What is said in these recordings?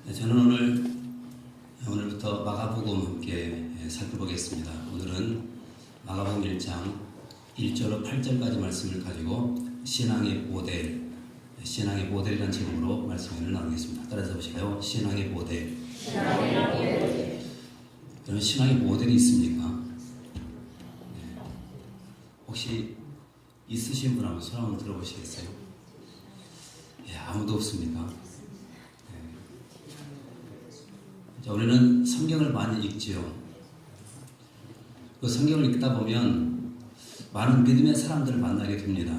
네, 저는 오늘부터 마가복음 함께 살펴보겠습니다. 오늘은 마가복음 1장 1절로 8절까지 말씀을 가지고 신앙의 모델이라는 제목으로 말씀을 나누겠습니다. 따라서 보실까요? 신앙의 모델. 여러분, 신앙의 모델이 있습니까? 네. 혹시 있으신 분 한번 손 한번 들어보시겠어요? 예, 아무도 없습니까? 자, 우리는 성경을 많이 읽지요. 그 성경을 읽다 보면 많은 믿음의 사람들을 만나게 됩니다.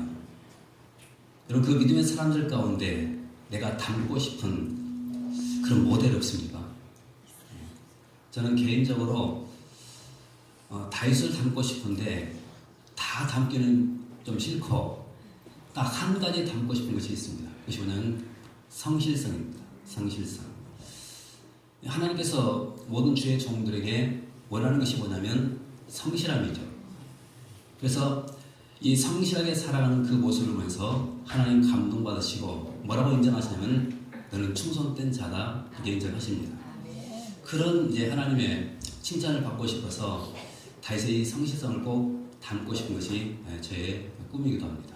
여러분, 그 믿음의 사람들 가운데 내가 닮고 싶은 그런 모델이 없습니까? 저는 개인적으로 다윗을 닮고 싶은데 다 닮기는 좀 싫고 딱 한 가지 닮고 싶은 것이 있습니다. 그것이 뭐냐면 성실성입니다. 성실성. 하나님께서 모든 주의 종들에게 원하는 것이 뭐냐면 성실함이죠. 그래서 이 성실하게 살아가는 그 모습을 보면서 하나님 감동받으시고 뭐라고 인정하시냐면 너는 충성된 자다, 이렇게 인정하십니다. 그런 이제 하나님의 칭찬을 받고 싶어서 다윗의 성실성을 꼭 담고 싶은 것이 저의 꿈이기도 합니다.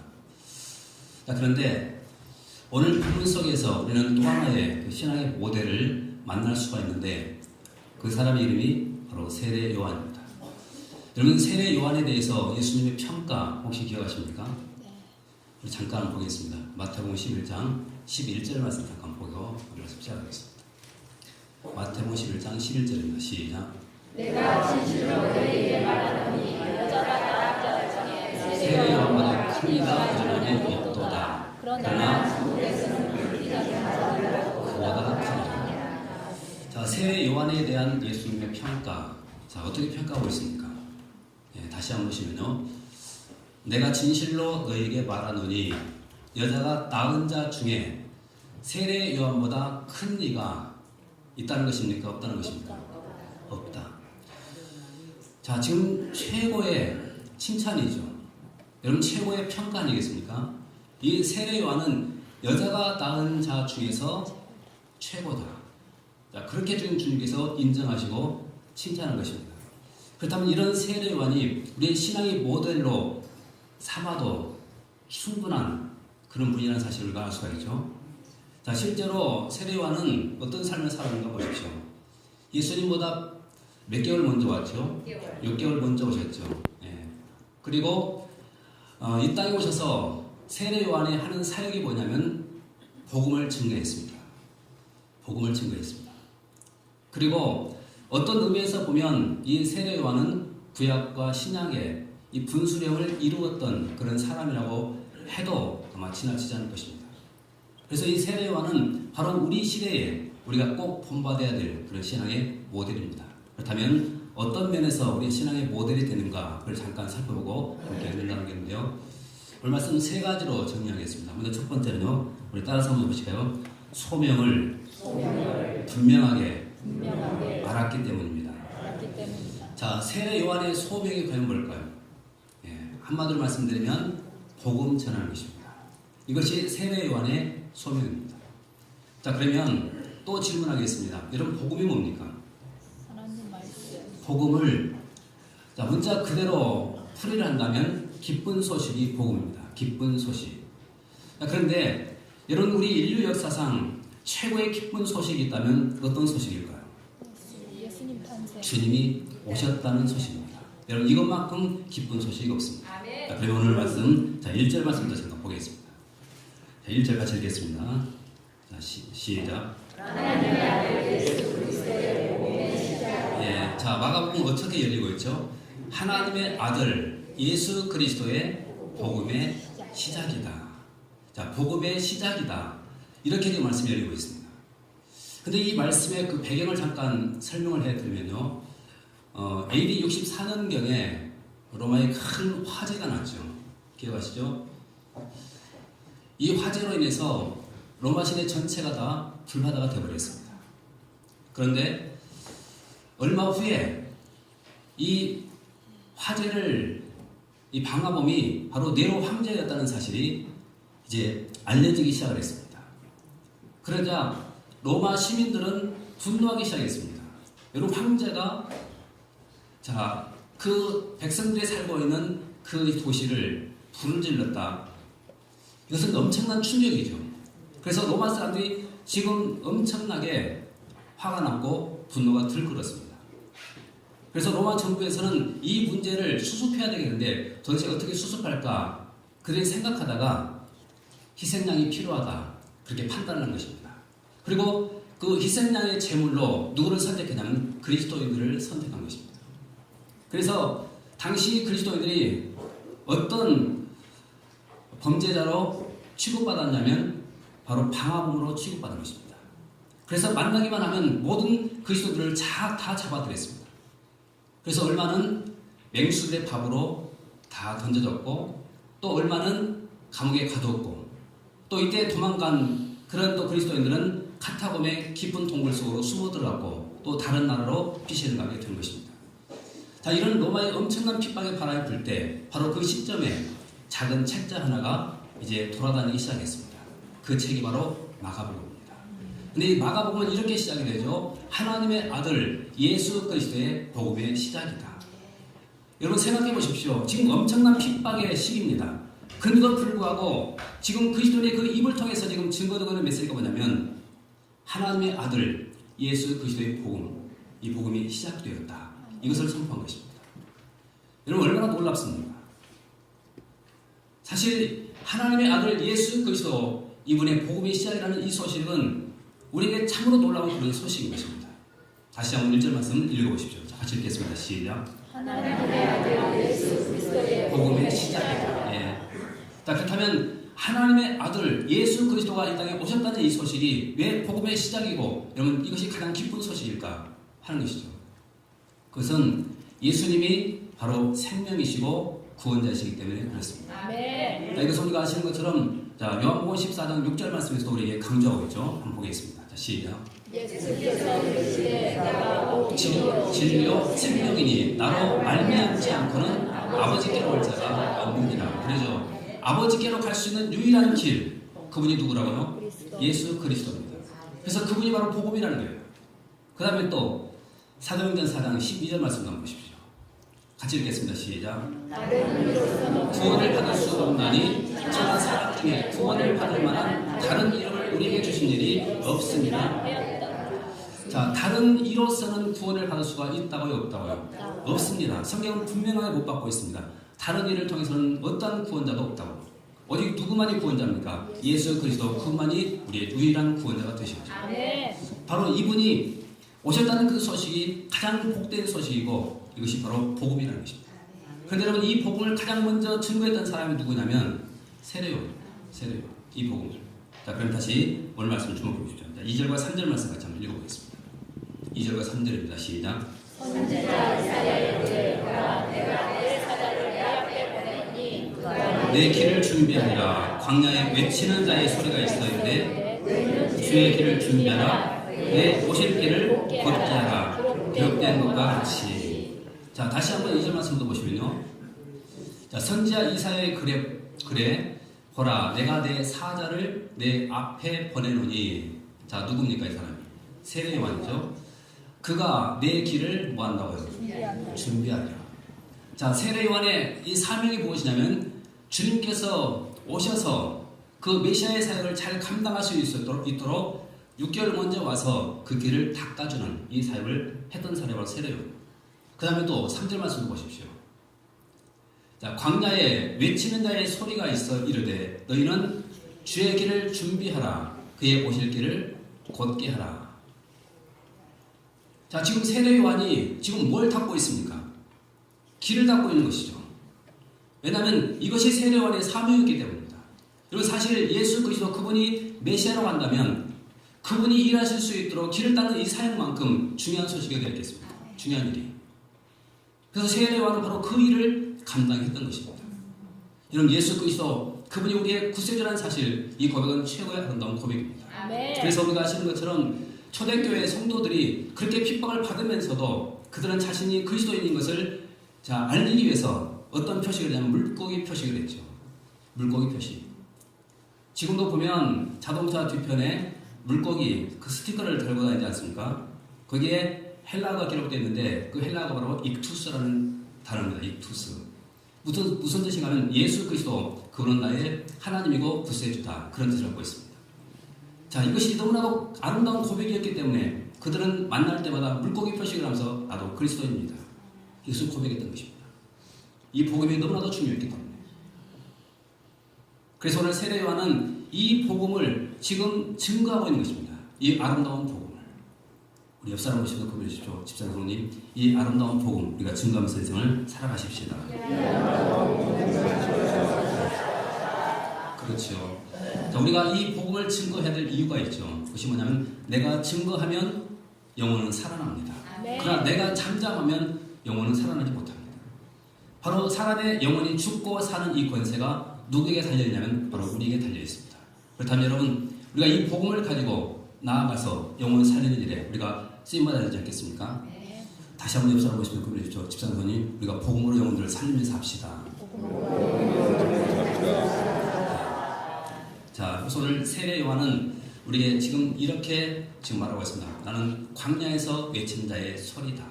자, 그런데 오늘 본문 속에서 우리는 또 하나의 신앙의 모델을 만날 수가 있는데 그 사람의 이름이 바로 세례 요한입니다. 여러분, 세례 요한에 대해서 예수님의 평가 혹시 기억하십니까? 우리 잠깐 보겠습니다. 마태복음 11장 11절 말씀 잠깐 보고 말씀 시작하겠습니다. 마태복음 11장 11절입니다. 시작. 내가 진실로 너희에게 말하노니 여자가 나락자를 중에 세례 요한보다 크니가 그전에 없도다. 그러나 천국에서는 그렇게 하자고 그보다 크니라. 자, 세례 요한에 대한 예수님의 평가. 자, 어떻게 평가하고 있습니까? 예, 다시 한번 보시면요. 내가 진실로 너희에게 말하노니 여자가 낳은 자 중에 세례 요한보다 큰 이가 있다는 것입니까? 없다는 것입니까? 없다. 자, 지금 최고의 칭찬이죠. 여러분, 최고의 평가 아니겠습니까? 이 세례 요한은 여자가 낳은 자 중에서 최고다. 자, 그렇게 지금 주님께서 인정하시고 칭찬한 것입니다. 그렇다면 이런 세례 요한이 우리의 신앙의 모델로 삼아도 충분한 그런 분이라는 사실을 우리가 알 수가 있죠. 자, 실제로 세례 요한은 어떤 삶을 살았는가 보십시오. 예수님보다 몇 개월 먼저 왔죠? 6개월 먼저 오셨죠. 예. 그리고 이 땅에 오셔서 세례 요한이 하는 사역이 뭐냐면 복음을 증거했습니다. 복음을 증거했습니다. 그리고 어떤 의미에서 보면 이 세례 요한은 구약과 신약의 이 분수령을 이루었던 그런 사람이라고 해도 아마 지나치지 않을 것입니다. 그래서 이 세례 요한은 바로 우리 시대에 우리가 꼭 본받아야 될 그런 신앙의 모델입니다. 그렇다면 어떤 면에서 우리 신앙의 모델이 되는가 그걸 잠깐 살펴보고 함께 나누겠는데요. 오늘 말씀 세 가지로 정리하겠습니다. 먼저 첫 번째는요, 우리 따라서 한번 보실까요? 소명을 분명하게 알았기 때문입니다. 자, 세례 요한의 소명이 과연 뭘까요? 예, 한마디로 말씀드리면 복음 전하는 것입니다. 이것이 세례 요한의 소명입니다. 자, 그러면 또 질문하겠습니다. 여러분, 복음이 뭡니까? 복음을 자, 문자 그대로 풀이를 한다면 기쁜 소식이 복음입니다. 기쁜 소식. 자, 그런데 여러분, 우리 인류 역사상 최고의 기쁜 소식이 있다면 어떤 소식일까요? 예수님 탄생. 주님이 오셨다는 소식입니다. 여러분, 이것만큼 기쁜 소식이 없습니다. 자, 그러면 오늘 말씀, 자, 1절 말씀부터 잠깐 보겠습니다. 자, 1절 같이 읽겠습니다. 자, 시작. 하나님의 아들 예수 그리스도의 복음의 시작. 예, 자, 마가복음 어떻게 열리고 있죠? 하나님의 아들 예수 그리스도의 복음의 시작이다. 자, 복음의 시작이다. 이렇게 지금 말씀이 열리고 있습니다. 근데 이 말씀의 그 배경을 잠깐 설명을 해드리면요. AD 64년경에 로마에 큰 화재가 났죠. 기억하시죠? 이 화재로 인해서 로마 시대 전체가 다 불바다가 되어버렸습니다. 그런데 얼마 후에 이 화재를 이 방화범이 바로 네로 황제였다는 사실이 이제 알려지기 시작을 했습니다. 그러자 로마 시민들은 분노하기 시작했습니다. 여러분, 황제가 그 백성들이 살고 있는 그 도시를 불을 질렀다. 이것은 엄청난 충격이죠. 그래서 로마 사람들이 지금 엄청나게 화가 났고 분노가 들끓었습니다. 그래서 로마 정부에서는 이 문제를 수습해야 되겠는데 도대체 어떻게 수습할까? 그들이 생각하다가 희생양이 필요하다. 그렇게 판단을 한 것입니다. 그리고 그 희생양의 제물로 누구를 선택했냐면 그리스도인들을 선택한 것입니다. 그래서 당시 그리스도인들이 어떤 범죄자로 취급받았냐면 바로 방화범으로 취급받은 것입니다. 그래서 만나기만 하면 모든 그리스도인들을 다 잡아들였습니다. 그래서 얼마는 맹수들의 밥으로 다 던져졌고 또 얼마는 감옥에 가두었고 또 이때 도망간 그런 또 그리스도인들은 카타콤의 깊은 동굴 속으로 숨어 들어갔고 또 다른 나라로 피신을 가게 된 것입니다. 이런 로마의 엄청난 핍박의 바람이 불 때 바로 그 시점에 작은 책자 하나가 이제 돌아다니기 시작했습니다. 그 책이 바로 마가복음입니다. 근데 이 마가복음은 이렇게 시작이 되죠. 하나님의 아들 예수 그리스도의 복음의 시작이다. 여러분 생각해 보십시오. 지금 엄청난 핍박의 시기입니다. 그런데도 불구하고 지금 그리스도의 그 입을 통해서 지금 증거되고 있는 메시지가 뭐냐면 하나님의 아들 예수 그리스도의 복음, 이 복음이 시작되었다. 이것을 선포한 것입니다. 여러분 얼마나 놀랍습니까? 사실 하나님의 아들 예수 그리스도 이분의 복음의 시작이라는 이 소식은 우리에게 참으로 놀라운 그런 소식인 것입니다. 다시 한번 1절 말씀 읽어보십시오. 같이 읽겠습니다. 시작. 하나님의 아들 예수 그리스도의 복음의 시작이다. 그렇다면 하나님의 아들 예수 그리스도가 이 땅에 오셨다는 이 소식이 왜 복음의 시작이고 여러분 이것이 가장 기쁜 소식일까 하는 것이죠. 그것은 예수님이 바로 생명이시고 구원자이시기 때문에 그렇습니다. 이것은 우리가 아시는 것처럼 요한복음 14장 6절 말씀에서도 우리에게 강조하고 있죠. 한번 보겠습니다. 시작. 예수께서 이르시되 내가 곧 진리요 생명이니 나로 말미암지 않고는 아버지께로 올 자가 없느니라. 그래서 아버지께로 갈 수 있는 유일한 길, 그분이 누구라고요? 예수 그리스도입니다. 그래서 그분이 바로 복음이라는 거예요. 그 다음에 또 사도행전 4장 12절 말씀 한번 보십시오. 같이 읽겠습니다. 시작. 구원을 받을 수 없나니 저가 사람 중에 구원을 받을 만한 다른 이름을 우리에게 주신 일이 없습니다. 다른 이로서는 구원을 받을 수가 있다고요? 없다고요? 없습니다. 성경은 분명하게 못 받고 있습니다. 다른 일을 통해서는 어떠한 구원자도 없다고. 오직 누구만이 구원자입니까? 예수 그리스도 그분만이 우리의 유일한 구원자가 되십니다. 바로 이분이 오셨다는 그 소식이 가장 복된 소식이고 이것이 바로 복음이라는 것입니다. 그런데 여러분 이 복음을 가장 먼저 증거했던 사람이 누구냐면 세례요한, 이 복음을. 그럼 다시 오늘 말씀 주목해 보십시오. 2절과 3절 말씀 같이 한번 읽어보겠습니다. 2절과 3절입니다. 시작. 선지자 이사야의 글을 보라 내가 내 사자를 내 앞에 보내니 내 길을 준비하리라. 광야에 외치는 자의 소리가 있어이르되 주의 길을 준비하라. 내 오실 길을 곧게 하라. 기록된 것과 같이. 다시 한번 2절 말씀도 보시면요. 선지자 이사야의 글에 보라 내가 내 사자를 내 앞에 보내노니. 누굽니까 이 사람이? 세례요한이죠. 그가 내 길을 뭐 한다고요? 준비하리라. 세례요한의 이 사명이 무엇이냐면 주님께서 오셔서 그 메시아의 사역을 잘 감당할 수 있도록 6개월 먼저 와서 그 길을 닦아주는 이 사역을 했던 사람이 바로 세례요한. 그 다음에 또 3절 말씀을 보십시오. 광야에 외치는 자의 소리가 있어 이르되 너희는 주의 길을 준비하라. 그의 오실 길을 곧게 하라. 지금 세례요한이 지금 뭘 닦고 있습니까? 길을 닦고 있는 것이죠. 왜냐하면 이것이 세례요한의 사명이기 때문입니다. 그리고 사실 예수 그리스도 그분이 메시아라고 한다면 그분이 일하실 수 있도록 길을 닦는 이 사역만큼 중요한 소식이 되겠습니다. 중요한 일이. 그래서 세례요한은 바로 그 일을 감당했던 것입니다. 이런 예수 그리스도 그분이 우리의 구세주라는 사실, 이 고백은 최고의 아름다운 고백입니다. 그래서 우리가 아시는 것처럼 초대교회 성도들이 그렇게 핍박을 받으면서도 그들은 자신이 그리스도인인 것을 알리기 위해서 어떤 표식을 했냐면 물고기 표식을 했죠. 물고기 표식. 지금도 보면 자동차 뒤편에 물고기 그 스티커를 달고 다니지 않습니까? 거기에 헬라어가 기록되어 있는데 그 헬라어가 바로 익투스라는 단어입니다. 익투스. 무슨 뜻인가 하면 예수 그리스도 그분은 나의 하나님이고 구세주다. 그런 뜻을 갖고 있습니다. 자, 이것이 너무나도 아름다운 고백이었기 때문에 그들은 만날 때마다 물고기 표식을 하면서 나도 그리스도입니다. 이것을 고백했던 것입니다. 이 복음이 너무나도 중요했기 때문에. 그래서 오늘 세례 요한은 이 복음을 지금 증거하고 있는 것입니다. 이 아름다운 복음을. 우리 옆 사람 보시고 고백해 주십시오. 집사님, 성도님, 이 아름다운 복음 우리가 증거하면서 인생을 살아가십시다. 그렇죠. 자, 우리가 이 복음을 증거해야 될 이유가 있죠. 그것이 뭐냐면 내가 증거하면 영혼은 살아납니다. 그러나 내가 잠잠하면 영혼은 살아나지 못합니다. 바로 사람의 영혼이 죽고 사는 이 권세가 누구에게 달려있냐면 바로 우리에게 달려있습니다. 그렇다면 여러분, 우리가 이 복음을 가지고 나아가서 영혼을 살리는 일에 우리가 쓰임받아야 되지 않겠습니까? 네. 다시 한번 옆 사람 보시면 그러해 주십시오. 집사님, 우리가 복음으로 영혼들을 살리면서 합시다. 자, 그래서 오늘 세례 요한은 우리에게 지금 이렇게 지금 말하고 있습니다. 나는 광야에서 외친 자의 소리다.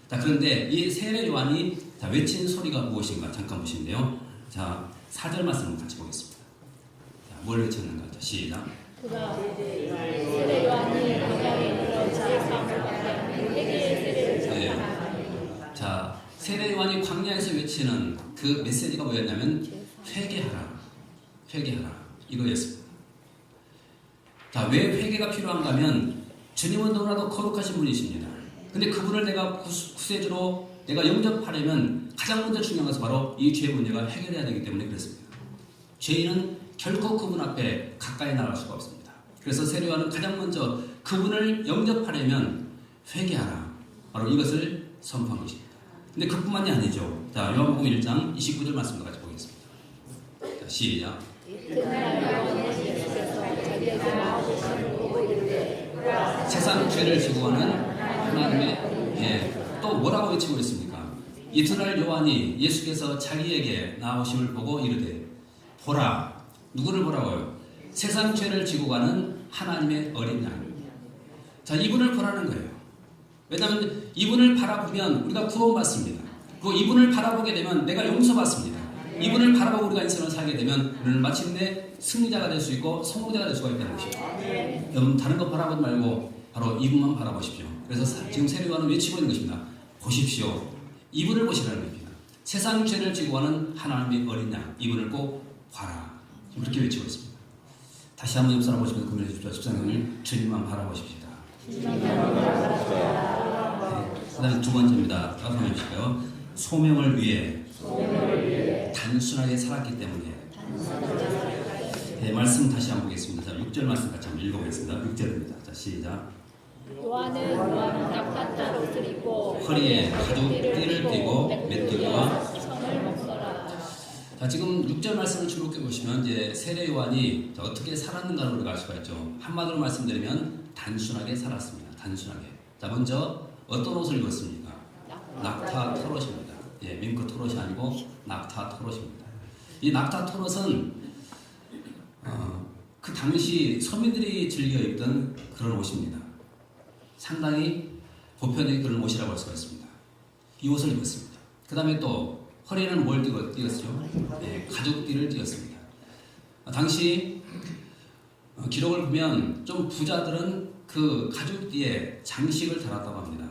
자, 그런데 이 세례 요한이 외친 소리가 무엇인가 잠깐 보시는데요. 자, 4절 말씀을 같이 보겠습니다. 자, 뭘 외쳤는가? 자, 시작. 그가 세례 요한이 광야에 이르러 자의 사함을 받게 회개의 세례를 전하니. 자, 세례 요한이 광야에서 외치는 그 메시지가 뭐였냐면 회개하라, 회개하라 이거였습니다. 자, 왜 회개가 필요한가 하면 주님은 너무나도 거룩하신 분이십니다. 근데 그분을 내가 구세주로 내가 영접하려면 가장 먼저 중요한 것은 바로 이 죄의 문제가 해결해야 되기 때문에 그렇습니다. 죄인은 결코 그분 앞에 가까이 나갈 수가 없습니다. 그래서 세례 요한은 가장 먼저 그분을 영접하려면 회개하라, 바로 이것을 선포한 것입니다. 근데 그뿐만이 아니죠. 자, 요한복음 1장 29절 말씀도 같이 보겠습니다. 자, 시작. 그날 여호와는 예수께서 자기에게 나오시는 보고 이르되 세상 죄를 지고 가는 하나님의 또 뭐라고 외치고 있습니까? 이튿날 요한이 예수께서 자기에게 나오심을 보고 이르되 보라. 누구를 보라고요? 세상 죄를 지고 가는 하나님의 어린 양. 자, 이분을 보라는 거예요. 왜냐하면 이분을 바라보면 우리가 구원받습니다. 그리고 이분을 바라보게 되면 내가 용서받습니다. 이분을 바라보고 우리가 인생을 살게 되면 우리는 마침내 승리자가 될 수 있고 성공자가 될 수가 있다는 것이죠. 여러분, 다른 거 바라보지 말고 바로 이분만 바라보십시오. 그래서 지금 세례 요한은 외치고 있는 것입니다. 보십시오. 이분을 보시라는 겁니다. 세상 죄를 지고 가는 하나님의 어린 양, 이분을 꼭 봐라. 그렇게 외치고 있습니다. 다시 한번 옆 사람 보시면 고민해 주십시오. 집사님을 주님만 바라보십시다. 네. 그 다음에 두 번째입니다. 따라서 해주실까요? 소명을 위해 단순하게 살았기 때문에. 네, 말씀 다시 한번 보겠습니다. 자, 6절 말씀 같이 한번 읽어보겠습니다. 6절입니다. 자, 시작. 요한은 낙타탄 옷을 입고 허리에 가죽띠를 띠고 메뚜기와 성을 먹더라. 자, 지금 6절 말씀을 주목해 보시면 이제 세례 요한이 어떻게 살았는가를 우리가 알 수가 있죠. 한마디로 말씀드리면 단순하게 살았습니다. 단순하게. 자, 먼저 어떤 옷을 입었습니까? 낙타 토롯입니다. 예, 밍크 토롯이 아니고 낙타 토롯입니다. 이 낙타 토롯은 그 당시 서민들이 즐겨 입던 그런 옷입니다. 상당히 보편의 그런 옷이라고 할 수가 있습니다. 이 옷을 입었습니다. 그 다음에 또 허리에는 뭘 띄었죠? 네, 가죽띠를 띄었습니다. 당시 기록을 보면 좀 부자들은 그 가죽띠에 장식을 달았다고 합니다.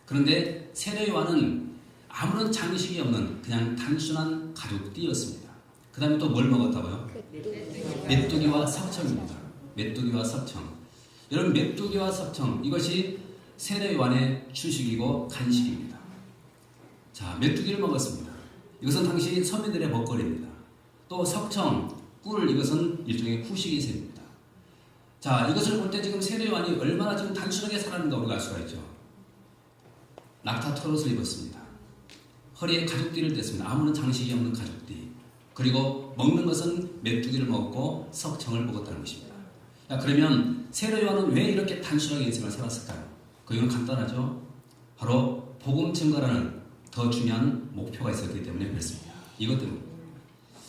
그런데 세례 요한은 아무런 장식이 없는 그냥 단순한 가죽띠였습니다. 그 다음에 또 뭘 먹었다고요? 메뚜기와 석청입니다. 메뚜기와 석청. 여러분, 메뚜기와 석청, 이것이 세례 요한의 주식이고 간식입니다. 자, 메뚜기를 먹었습니다. 이것은 당시 서민들의 먹거리입니다. 또 석청, 꿀, 이것은 일종의 후식이 셈입니다. 자, 이것을 볼 때 지금 세례 요한이 얼마나 지금 단순하게 살았는가 우리가 알 수가 있죠. 낙타 털옷을 입었습니다. 허리에 가죽띠를 댔습니다. 아무런 장식이 없는 가죽띠. 그리고 먹는 것은 메뚜기를 먹고 석청을 먹었다는 것입니다. 자, 그러면 세례 요한은 왜 이렇게 단순하게 인생을 살았을까요? 그 이유는 간단하죠. 바로 복음 증거라는 더 중요한 목표가 있었기 때문에 그렇습니다. 이것 때문입니다.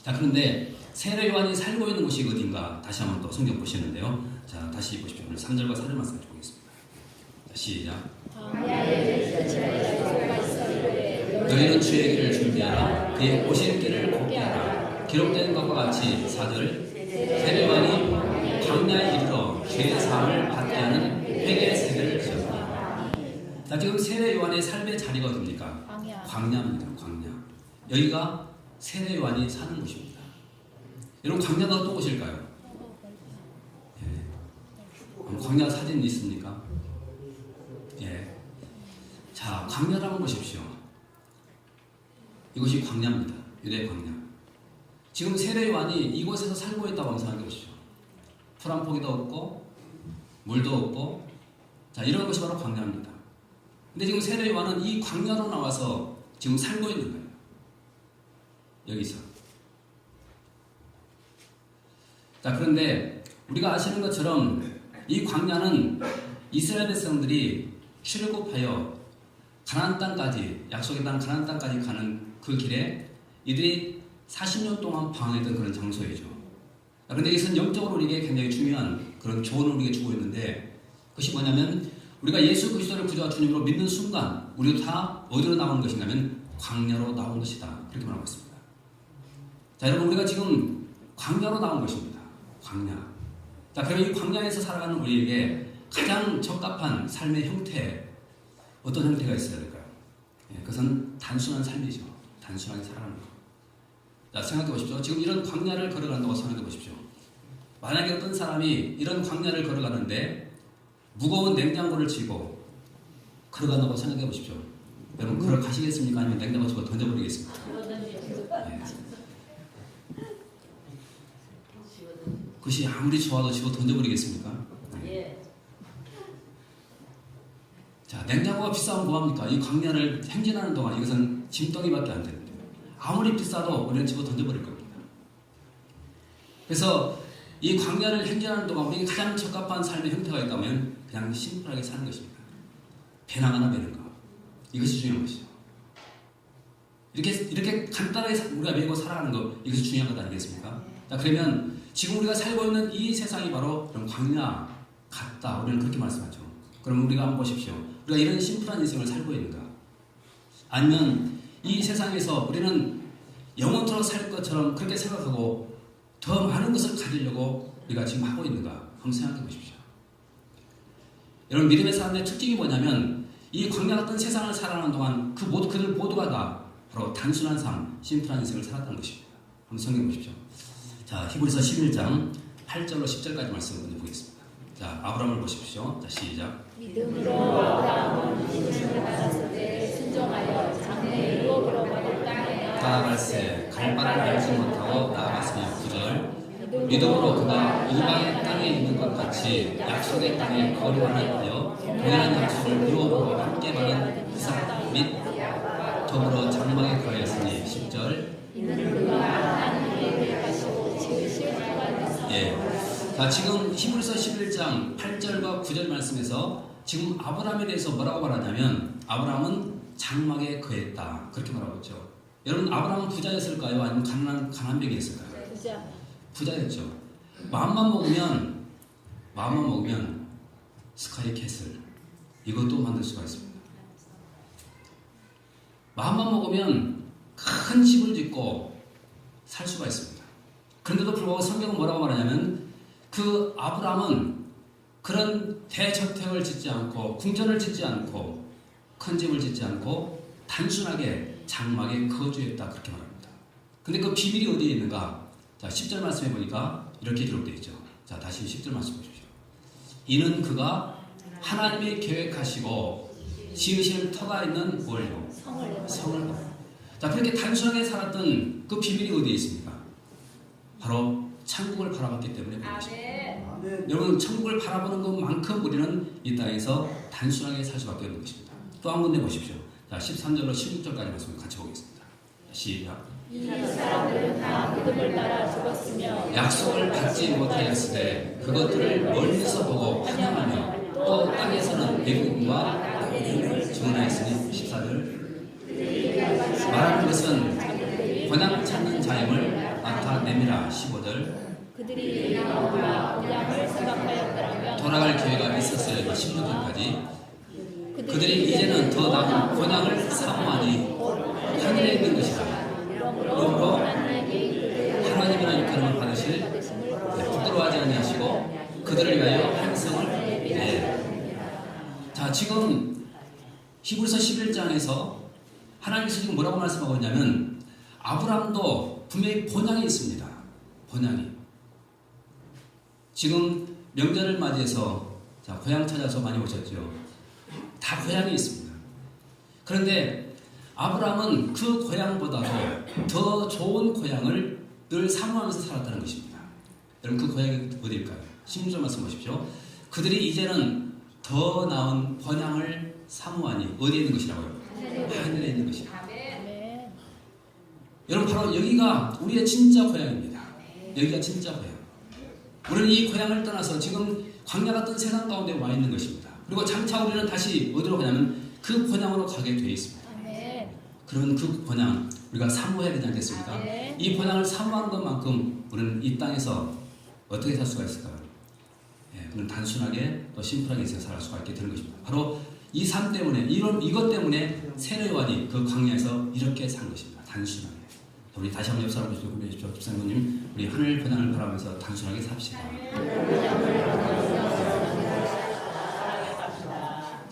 자, 그런데 세례 요한이 살고 있는 곳이 어딘가 다시 한번 또 성경 보시는데요. 자, 다시 보십시오. 오늘 3절과 4절 말씀 보겠습니다. 자, 시작. 너희는 주의 길을 준비하라. 그의 오실 길을 곱게하라. 기록된 것과 같이 4절 세례요한이 광야에 이르러 죄의 사함을 받게 하는 회개의 세대를 지었다. 자, 지금 세례요한의 삶의 자리가 어딥니까? 광야입니다. 광야. 여기가 세례요한이 사는 곳입니다. 여러분 광야가 또 오실까요? 예. 광야 사진 있습니까? 예. 자, 광야를 한번 보십시오. 이곳이 광야입니다. 유대 광야. 지금 세례요한이 이곳에서 살고 있다고 한번 생각해 보십시오. 풀 한 포기도 없고 물도 없고, 자, 이런 것이 바로 광야입니다. 근데 지금 세례요한은 이 광야로 나와서 지금 살고 있는 거예요. 여기서. 자, 그런데 우리가 아시는 것처럼 이 광야는 이스라엘 백성들이 출애굽하여 가나안 땅까지, 약속의 땅 가나안 땅까지 가는 그 길에 이들이 40년 동안 방황했던 그런 장소이죠. 그런데 이것은 영적으로 우리에게 굉장히 중요한 그런 조언을 우리에게 주고 있는데, 그것이 뭐냐면 우리가 예수 그리스도를 구주와 주님으로 믿는 순간 우리도 다 어디로 나오는 것인가 하면 광야로 나온 것이다. 그렇게 말하고 있습니다. 자, 여러분 우리가 지금 광야로 나온 것입니다. 광야. 자, 그럼 이 광야에서 살아가는 우리에게 가장 적합한 삶의 형태, 어떤 형태가 있어야 될까요? 예, 그것은 단순한 삶이죠. 단순하게 살아가는 것. 자, 생각해 보십시오. 지금 이런 광야를 걸어간다고 생각해 보십시오. 만약에 어떤 사람이 이런 광야를 걸어가는데 무거운 냉장고를 쥐고 걸어간다고 생각해 보십시오. 여러분 걸어가시겠습니까? 아니면 냉장고 쥐고 던져버리겠습니까? 예. 그것이 아무리 좋아도 집어 던져버리겠습니까? 네. 자, 냉장고가 비싸면 뭐합니까? 이 광야를 행진하는 동안 이것은 짐덩이밖에 안 되는데 아무리 비싸도 우리는 집어 던져버릴 겁니다. 그래서 이 광야를 행진하는 동안 우리에게 가장 적합한 삶의 형태가 있다면 그냥 심플하게 사는 것입니다. 배낭 매는 거. 이것이 중요한 것이죠. 이렇게 간단하게 우리가 메고 살아가는 거, 이것이 중요한 것 아니겠습니까? 자, 그러면 지금 우리가 살고 있는 이 세상이 바로 그런 광야 같다. 우리는 그렇게 말씀하죠. 그럼 우리가 한번 보십시오. 우리가 이런 심플한 인생을 살고 있는가? 아니면 이 세상에서 우리는 영원토록 살 것처럼 그렇게 생각하고 더 많은 것을 가지려고 우리가 지금 하고 있는가? 한번 생각해 보십시오. 여러분 믿음의 사람들의 특징이 뭐냐면 이 광야 같은 세상을 살아가는 동안 그들 모두가 다 바로 단순한 삶, 심플한 인생을 살았다는 것입니다. 한번 생각해 보십시오. 자, 히브리서 11장 8절로 10절까지 말씀을 먼저 보겠습니다. 자, 아브라함을 보십시오. 자, 시작. 믿음으로 아브라함은 믿음을 받았으되 순종하여 장래의 유업으로 받은 땅에 나아갈새 갈 바를 알지 못하고 나아갔으며 9절 믿음으로 그가 이방의 땅에 있는 것 같이 약속의 땅에 거류하여 동일한 약속을 유업으로 함께 받은 이삭 및 더불어 장막에 거하였으니 10절 예. 자, 지금 히브리서 11장 8절과 9절 말씀에서 지금 아브라함에 대해서 뭐라고 말하냐면 아브라함은 장막에 거했다. 그렇게 말하고 있죠. 여러분 아브라함은 부자였을까요? 아니면 가난뱅이였을까요? 부자였죠. 마음만 먹으면 스카이 캐슬 이것도 만들 수가 있습니다. 마음만 먹으면 큰 집을 짓고 살 수가 있습니다. 그런데도 불구하고 성경은 뭐라고 말하냐면 그 아브라함은 그런 대저택을 짓지 않고 궁전을 짓지 않고 큰 집을 짓지 않고 단순하게 장막에 거주했다 그렇게 말합니다. 근데 그 비밀이 어디에 있는가? 자, 10절 말씀해 보니까 이렇게 기록되어 있죠. 자, 다시 10절 말씀 보십시오. 이는 그가 하나님이 계획하시고 지으실 터가 있는 뭘요? 성을. 자, 그렇게 단순하게 살았던 그 비밀이 어디에 있습니까? 바로 천국을 바라봤기 때문에 그런 것입니다. 여러분 천국을 바라보는 것만큼 우리는 이 땅에서 단순하게 살 수밖에 없는 것입니다. 또 한 군데 보십시오. 자, 13절로 16절까지 말씀을 같이 보겠습니다. 시작. 이 사람들은 다 믿음을 따라 죽었으며 약속을 받지 못하였으되 그것들을 멀리서 보고 환영하며 또 땅에서는 애국과 나그네임을 증언하였으니 14절 말하는 것은 번양 찾는 자임을 나타내미라. 15절 그들이 나와 양을 생각하였더라면 돌아갈 기회가 있었어요. 16절까지. 그들이 이제는 더 나은 본향을 사모하니 하늘에 있는 것이라. 그러므로 하나님이라 일컬음을 받으실 부끄러워하지 아니하시고 그들을 위하여 한성을 자, 지금 히브리서 11장에서 하나님께서 지금 뭐라고 말씀하고 있냐면 아브라함도 분명히 본향이 있습니다. 본향이. 지금 명절을 맞이해서 자, 고향 찾아서 많이 오셨죠. 다 고향이 있습니다. 그런데 아브라함은 그 고향보다도 더 좋은 고향을 늘 사모하면서 살았다는 것입니다. 여러분 그 고향이 어디일까요? 16절 말씀 보십시오. 그들이 이제는 더 나은 번향을 사모하니 어디에 있는 것이라고요? 하늘에 있는 것이다. 아멘. 여러분 바로 여기가 우리의 진짜 고향입니다. 여기가 진짜 고향. 우리는 이 고향을 떠나서 지금 광야 같은 세상 가운데 와 있는 것입니다. 그리고 장차 우리는 다시 어디로 가냐면 그 고향으로 가게 되어 있습니다. 아멘. 그러면 그 고향 우리가 사모해야 되지 않겠습니까? 아멘. 이 고향을 사모하는 것만큼 우리는 이 땅에서 어떻게 살 수가 있을까요? 우리는 단순하게 또 심플하게 살 수가 있게 되는 것입니다. 바로 이 삶 때문에 이것 때문에 세례 요한이 그 광야에서 이렇게 산 것입니다. 단순하게. 우리 다시 한번 옆 사람 보시고 구매해주십시오. 집사님님, 우리 하늘 번향을 바라면서 단순하게 삽시다.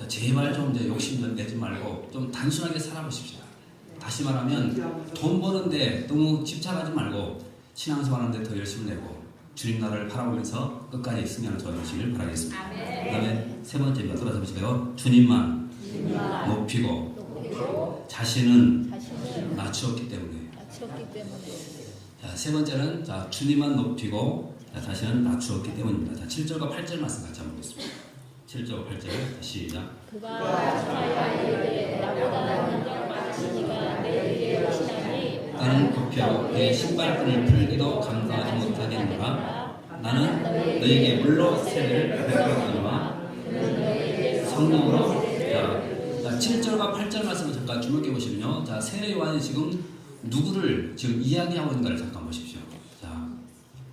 제발 좀 이제 욕심 좀 내지 말고 좀 단순하게 살아보십시오. 다시 말하면 돈 버는데 너무 집착하지 말고 신앙생활하는데 더 열심을 내고 주님 나라를 바라보면서 끝까지 승리하는 저와 되시길 바라겠습니다. 그 다음에 세 번째입니다. 돌아서 보시고요. 주님만 높이고 자신은 낮추었기 때문에. 자, 세 번째는 자, 주님만 높이고 자, 자신은 낮추었기 때문입니다. 자, 7절과 8절 말씀 같이 한번 보겠습니다. 7절 8절 시작. 그가 축하여 이르되 나보다 능력 많으시니가 내게 오시나니 나는 굽혀 내 신발끈을 풀기도 감당하지 못하겠노라. 나는 너에게 물로 세례를 베풀었거니와 성령으로. 자, 7절과 8절 말씀을 잠깐 주목해 보시면요. 자, 세례 요한이 지금 누구를 지금 이야기하고 있는가를 잠깐 보십시오.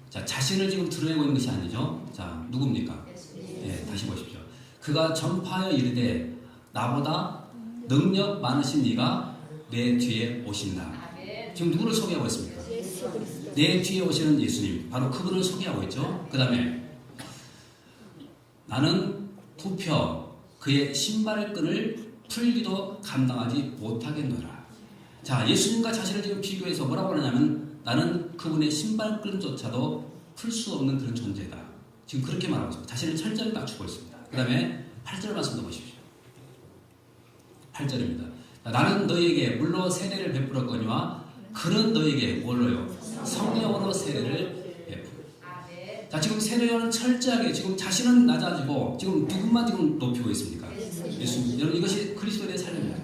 자, 자신을 지금 드러내고 있는 것이 아니죠. 자, 누굽니까? 예, 다시 보십시오. 그가 전파하여 이르되 나보다 능력 많으신 이가 내 뒤에 오신다. 지금 누구를 소개하고 있습니까? 내 뒤에 오시는 예수님, 바로 그분을 소개하고 있죠. 그 다음에 나는 굽혀 그의 신발끈을 풀기도 감당하지 못하겠노라. 자, 예수님과 자신을 지금 비교해서 뭐라고 하냐면 나는 그분의 신발끈조차도 풀 수 없는 그런 존재다. 지금 그렇게 말하고 있습니다. 자신을 철저히 낮추고 있습니다. 그 다음에 8절 말씀도 보십시오. 8절입니다. 나는 너희에게 물로 세례를 베풀었거니와 그는 너희에게 뭘로요? 성령으로 세례를 베풀어. 자, 지금 세례요한은 철저하게 지금 자신은 낮아지고 지금 누구만 지금 높이고 있습니까? 예수님. 여러분 이것이 그리스도의 삶입니다.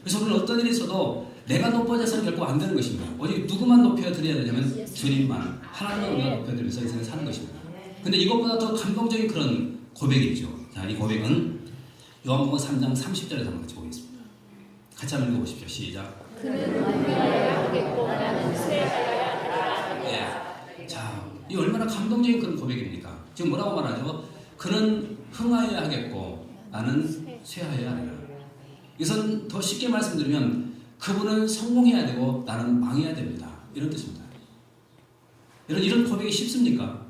그래서 우리는 어떤 일이 있어도 내가 높아져서는 결코 안 되는 것입니다. 오직 누구만 높여드려야 되냐면 주님만 하나님만 우리가 높여드리면서 인생을 사는 것입니다. 근데 이것보다 더 감동적인 그런 고백이 있죠. 자, 이 고백은 요한복음 3장 30절에서 한번 같이 보겠습니다. 같이 한번 읽어보십시오. 시작. 그는 흥하여야 하겠고 나는 쇠하여야 하리라. 예. 자, 이 얼마나 감동적인 그런 고백입니까? 지금 뭐라고 말하죠? 그는 흥하여야 하겠고 나는 쇠하여야 하리라. 이것은 더 쉽게 말씀드리면 그분은 성공해야 되고 나는 망해야 됩니다. 이런 뜻입니다. 여러분 이런 고백이 쉽습니까?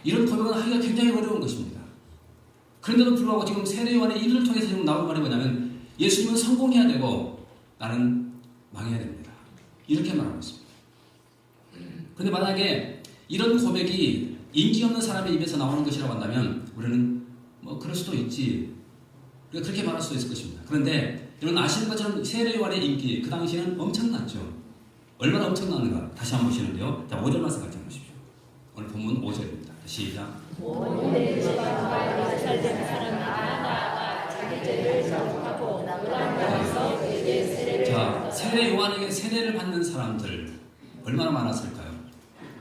이런 고백은 하기가 굉장히 어려운 것입니다. 그런데도 불구하고 지금 세례 요한의 입을 통해서 지금 나온 말이 뭐냐면 예수님은 성공해야 되고 나는 망해야 됩니다. 이렇게 말하고 있습니다. 그런데 만약에 이런 고백이 인기 없는 사람의 입에서 나오는 것이라고 한다면 우리는 뭐 그럴 수도 있지. 우리가 그렇게 말할 수도 있을 것입니다. 그런데 여러분 아시는 것처럼 세례 요한의 인기 그 당시에는 엄청났죠. 얼마나 엄청났는가 다시 한번 보시는데요. 자, 5절 말씀 같이 보십시오. 오늘 본문 5절입니다. 시작. 온 지방과 예루살렘 사람이 다 나아가 자기 죄를 자복하고 요단강에서 그에게 세례를 자, 세례 요한에게 세례를 받는 사람들 얼마나 많았을까요?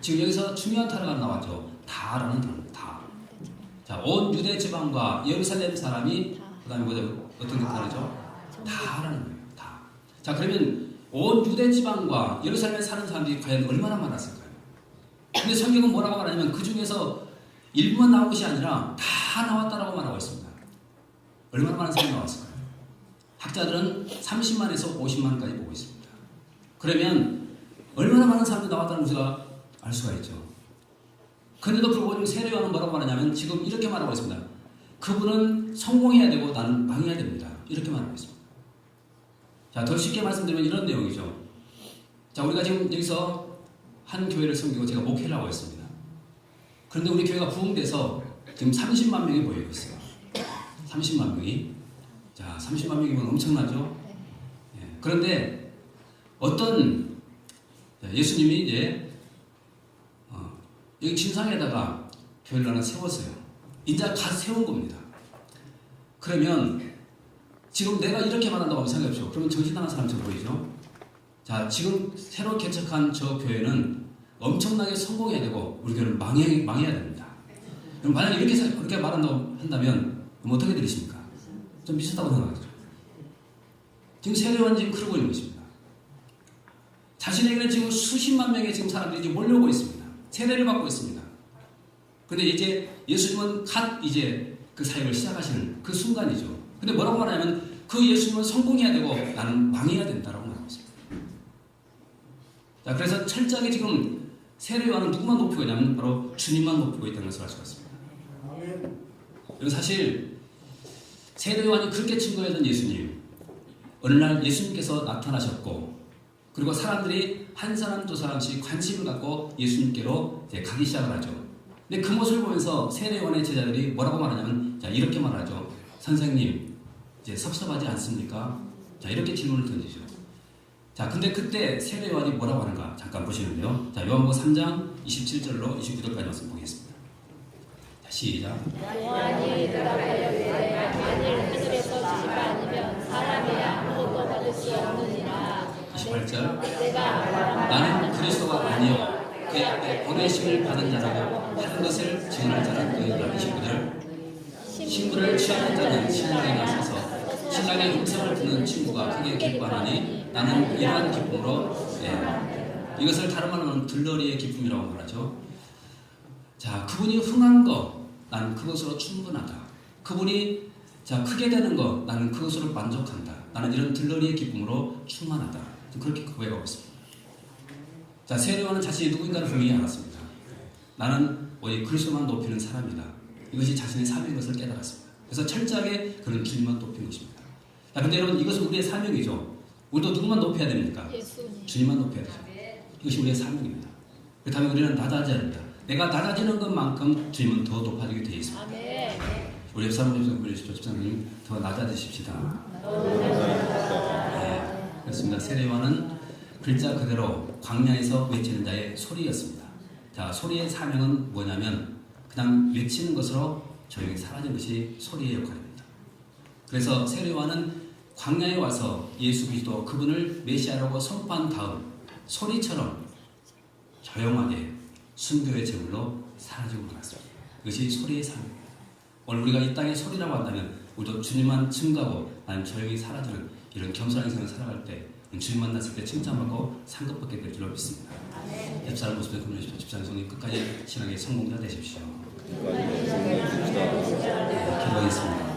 지금 여기서 중요한 단어가 나왔죠. 다라는 단어입니다. 다. 자, 온 유대 지방과 예루살렘 사람이 그다음에 뭐죠? 어떤 단어죠? 다라는 거예요. 다. 자, 그러면 온 유대 지방과 예루살렘에 사는 사람들이 과연 얼마나 많았을까요? 근데 성경은 뭐라고 말하냐면 그 중에서 일부만 나온 것이 아니라 다 나왔다라고 말하고 있습니다. 얼마나 많은 사람이 나왔을까요? 학자들은 30만에서 50만까지 보고 있습니다. 그러면 얼마나 많은 사람들이 나왔다는 것을 알 수가 있죠. 그런데도 불구하고 세례 요한은 뭐라고 말하냐면 지금 이렇게 말하고 있습니다. 그분은 성공해야 되고 나는 망해야 됩니다. 이렇게 말하고 있습니다. 자, 더 쉽게 말씀드리면 이런 내용이죠. 자, 우리가 지금 여기서 한 교회를 섬기고 제가 목회를 하고 있습니다. 그런데 우리 교회가 부흥돼서 지금 30만 명이 모이고 있어요. 30만 명이. 자, 30만 명이면 엄청나죠? 예, 그런데 어떤 예수님이 이제 여기 진상에다가 교회를 하나 세웠어요. 이제 갓 세운 겁니다. 그러면 지금 내가 이렇게 말한다고 한번 생각해보십시오. 그러면 정신 나간 사람처럼 보이죠? 자, 지금 새로 개척한 저 교회는 엄청나게 성공해야 되고 우리 교회는 망해야 됩니다. 그럼 만약에 그렇게 말한다고 한다면 그럼 어떻게 들으십니까? 좀 미쳤다고 생각하죠. 지금 세례요한 지금 그러고 있는 것입니다. 자신에게는 지금 수십만 명의 지금 사람들이 지금 몰려오고 있습니다. 세례를 받고 있습니다. 근데 이제 예수님은 갓 이제 그 사역을 시작하시는 그 순간이죠. 근데 뭐라고 말하냐면 그 예수님은 성공해야 되고 나는 망해야 된다라고 말하고 있습니다. 자, 그래서 철저하게 지금 세례요한은 누구만 높이고 있냐면 바로 주님만 높이고 있다는 것을 알 수가 있습니다. 그리고 사실 세례요한이 그렇게 증거했던 예수님, 어느 날 예수님께서 나타나셨고 그리고 사람들이 한 사람 두 사람씩 관심을 갖고 예수님께로 이제 가기 시작을 하죠. 근데 그 모습을 보면서 세례요한의 제자들이 뭐라고 말하냐면 자, 이렇게 말하죠. 선생님, 이제 섭섭하지 않습니까? 자, 이렇게 질문을 던지죠. 자, 근데 그때 세례요한이 뭐라고 하는가 잠깐 보시는데요. 자, 요한복음 3장 27절로 29절까지 말씀 보겠습니다. 자, 시작. 요한이 대답하여 이르되 만일 하늘에서 지시가 아니면 사람이 아무것도 받을 수 없느니라. 28절. 내가 나는 그리스도가 아니요 그의 앞에 보내심을 받은 자라고 하는 것을 증언할 자는 너희가 29절. 신부를 취하는 자는 신랑에 나서서 신랑의 음성을 듣는 친구가 크게 기뻐하니 나는 이러한 기쁨으로 이것을 다른 말로는 들러리의 기쁨이라고 말하죠. 자, 그분이 흥한 거 나는 그것으로 충분하다. 그분이 자 크게 되는 거 나는 그것으로 만족한다. 나는 이런 들러리의 기쁨으로 충만하다. 그렇게 고백하고 있습니다. 자, 세례요한은 자신이 누구인가를 분명히 알았습니다. 나는 오직 그리스도만 높이는 사람이다. 이것이 자신의 사명인 것을 깨달았습니다. 그래서 철저하게 그는 주님만 높인 것입니다. 자, 근데 여러분 이것은 우리의 사명이죠. 우리도 누구만 높여야 됩니까? 예수님. 주님만 높여야 되죠. 이것이 우리의 사명입니다. 그 다음에 우리는 낮아져야 됩니다. 내가 낮아지는 것만큼 주님은 더 높아지게 되어 있습니다. 아멘. 우리 옆 사람 좀 보여주십시오. 집사님 더 낮아지십시다. 네, 그렇습니다. 세례요한은 글자 그대로 광야에서 외치는 자의 소리였습니다. 자, 소리의 사명은 뭐냐면 그냥 외치는 것으로 조용히 사라진 것이 소리의 역할입니다. 그래서 세례요한은 광야에 와서 예수 그리스도 그분을 메시아라고 선포한 다음 소리처럼 조용하게 순교의 제물로 사라지고 말았습니다. 이것이 소리의 삶입니다. 오늘 우리가 이 땅에 소리라고 한다면 우리도 주님만 증거하고 나는 조용히 사라지는 이런 겸손한 인생을 살아갈 때 주님 만났을 때 칭찬받고 상급받게 될 줄로 믿습니다. 옆 사람 모습에 건너주십시오. 집사님 성님 끝까지 신앙의 성공자 되십시오. 기도하겠습니다.